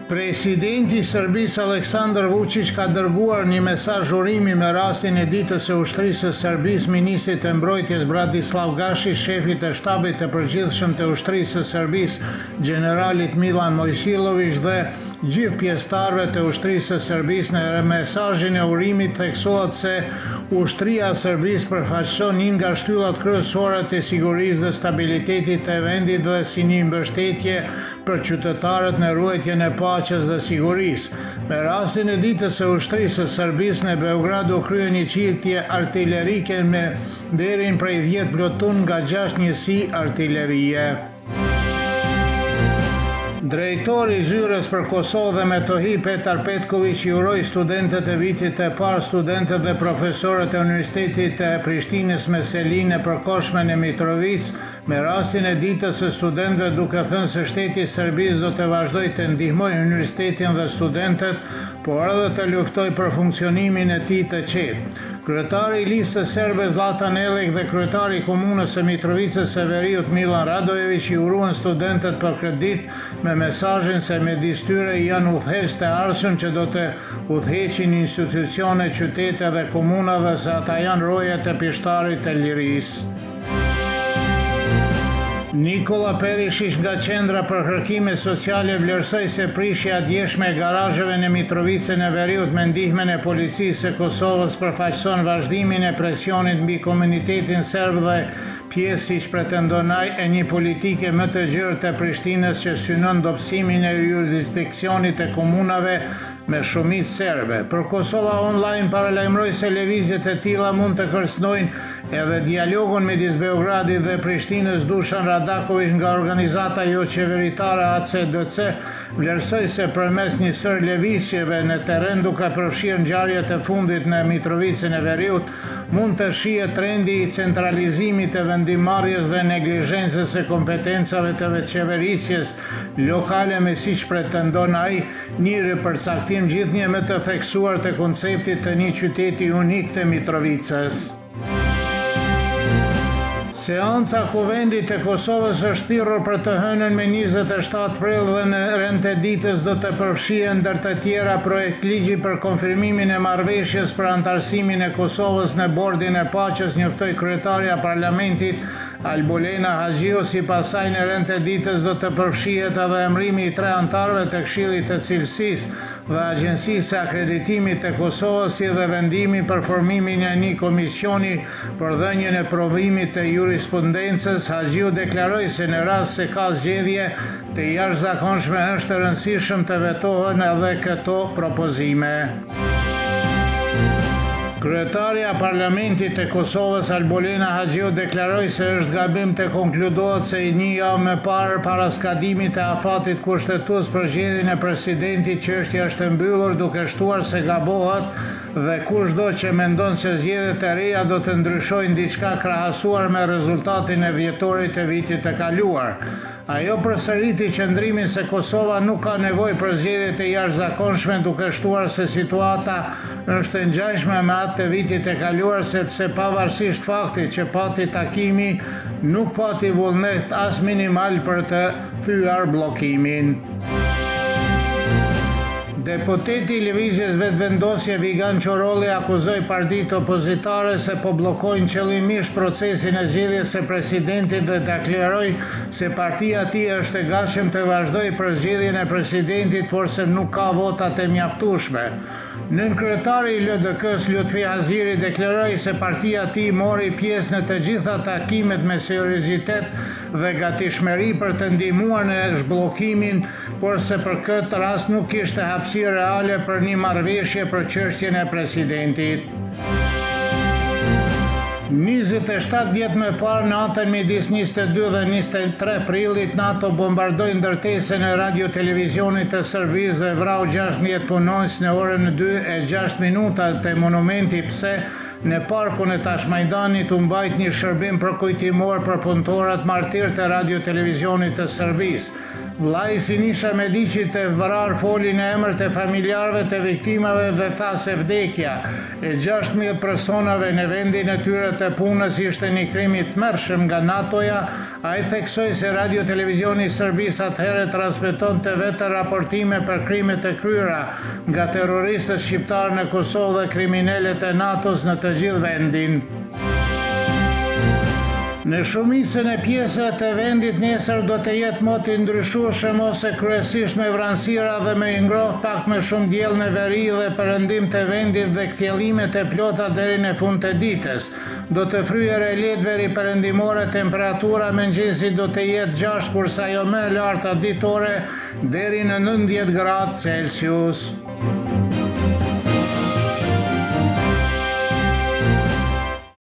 Presidenti i Serbisë Aleksandar Vučić ka dërguar një mesazh urimi me rastin e ditës së ushtrisë së Serbisë ministrit të mbrojtjes Bratislav Gashi, shefit të shtabit të përgjithshëm të ushtrisë së Serbisë, generalit Milan Mojsilović dhe gjithë pjesëtarëve të ushtrisë së Serbisë. Në mesazhin e urimit theksohet se ushtria e Serbisë përfaqëson një nga shtyllat kryesore të sigurisë dhe stabilitetit të vendit dhe si një mbështetje për qytetarët në ruajtjen e paqes dhe sigurisë. Me rastin e ditës së ushtrisë së Serbisë në Beograd u krye një çiftje artillerike me nderin prej 10 plotun nga 6 njësi artillerie. Drejtori i Zyrës për Kosovë dhe Metohi Petar Petković i uroi studentët e vitit të parë, studentët dhe profesorët e Universitetit të Prishtinës me selinë e përkohshme në Mitrovic me rastin e ditës së studentëve, duke thënë se shteti i Serbisë do të vazhdojë të ndihmojë universitetin dhe studentët, por edhe të luftojë për funksionimin e tij të qetë. Kryetari i listës serbe Zlatan Elek dhe kryetari i komunës së Mitrovicës Severiut Milan Radojević i uruan studentët për kredit me mesazhin se midis tyre janë udhëheqës të ardhshëm që do të udhëheqin institucione, qytete dhe komuna dhe se ata janë rojet e pishtarit të lirisë. Nikola Perišić nga Qendra për Kërkime Sociale vlerësoi se prishja e djeshme e garazheve në Mitrovicën e Veriut me ndihmën e policisë së Kosovës përfaqëson vazhdimin e presionit mbi komunitetin serb dhe pjesë, siç pretendon ai, e një politike më të gjerë të Prishtinës që synon dobësimin e jurisdiksionit të komunave me shumicë serbe. Për Kosova Online paralajmëroi se lëvizjet e tilla mund të kërcënojnë edhe dialogun midis Beogradit dhe Prishtinës. Dušan Radaković nga organizata jo qeveritare ACDC vlerësoi se përmes një sër lëvizjeve në terren duke përfshirë ngjarjet e fundit në Mitrovicën e Veriut mund të shihet trendi i centralizimit të vendimarrjes dhe neglizhencës së kompetencave të qeverisjes lokale me siç pretendon ai, një ripërcaktim gjithnjë më të theksuar të konceptit të një qyteti unik të Mitrovicës. Seanca Kuvendit të Kosovës është thirrur për të hënën me 27 prill dhe në rend të ditës do të përfshihen ndër të tjera projekt ligji për konfirmimin e marrëveshjes për antarësimin e Kosovës në Bordin e Paqes, njoftoi kryetaria e Parlamentit Albolena Haxhiu. Sipas saj, në rend të ditës do të përfshihet edhe emërimi i 3 anëtarëve të Këshillit të Cilësisë dhe Agjencisë së Akreditimit të Kosovës, si dhe vendimi për formimin e një komisioni për dhënien e provimit të jurisprudencës. Haxhiu deklaroi se në rast se ka zgjedhje të jashtëzakonshme është e rëndësishme të vetohen edhe këto propozime. Kryetaria e Parlamentit të Kosovës Albolena Haxhiu deklaroi se është gabim të konkludohet se një javë më parë para skadimit të afatit kushtetues për zgjedhjen e presidentit çështja është mbyllur, duke shtuar se gabohet dhe kushdo që mendon se zgjedhjet e reja do të ndryshojnë diçka krahasuar me rezultatin e dhjetorit të vitit të kaluar. Ajo përsëriti qëndrimin se Kosova nuk ka nevojë për zgjedhje të jashtëzakonshme, duke shtuar se situata është e ngjashme me atë të vitit të kaluar, sepse pavarësisht faktit që pati takimi, nuk pati vullnet as minimal për të thyer bllokimin. Deputeti i Lëvizjes Vetëvendosje Vigan Qorolli akuzoi partitë opozitare se po bllokojnë qëllimisht procesin e zgjedhjes së presidentit dhe deklaroi se partia e tij është e gatshëm të vazhdojë për zgjedhjen e presidentit, por se nuk ka votat e mjaftueshme. Nënkryetari i LDK-s Lutfi Haziri deklaroi se partia e tij mori pjesë në të gjitha takimet me seriozitet dhe gatishmëri për të ndihmuar në zhbllokimin, por se për këtë rast nuk kishte hapësirë reale për një marrëveshje për çështjen e presidentit. 27 vjet më parë, natën midis 22 dhe 23 prillit, NATO bombardoi ndërtesën e radio-televizionit të Serbisë dhe vrau 16 punonjës në orën 2:06 të monumenti pse në parkun e Tashmajdanit u mbajt një shërbim përkujtimor për punëtorët martir të radio-televizionit të Serbisë. Vllai i Sinisha Mediqit të vrar foli në emër të familjarëve të viktimave dhe tha se vdekja e 6.000 personave në vendin e tyre të punës ishte një krim i tmerrshëm nga NATO-ja. Ai theksoi se Radio Televizioni i Serbisë atëherë transmetonte vetë raportime për krimet e kryera nga terroristët shqiptarë në Kosovë dhe kriminalet e NATO-s në të gjithë vendin. Në shumicën e pjesëve të vendit nesër do të jetë mot i ndryshueshëm ose kryesisht me vranësira dhe me ngrohtë pak më shumë diell në veri dhe perëndim të vendit dhe kthjellimet e plota deri në fund të ditës. Do të fryerë lehtë veri perëndimore, temperatura mëngjesi do të jetë 6 kurse ajo më e larta ditore deri në 19 gradë Celsius.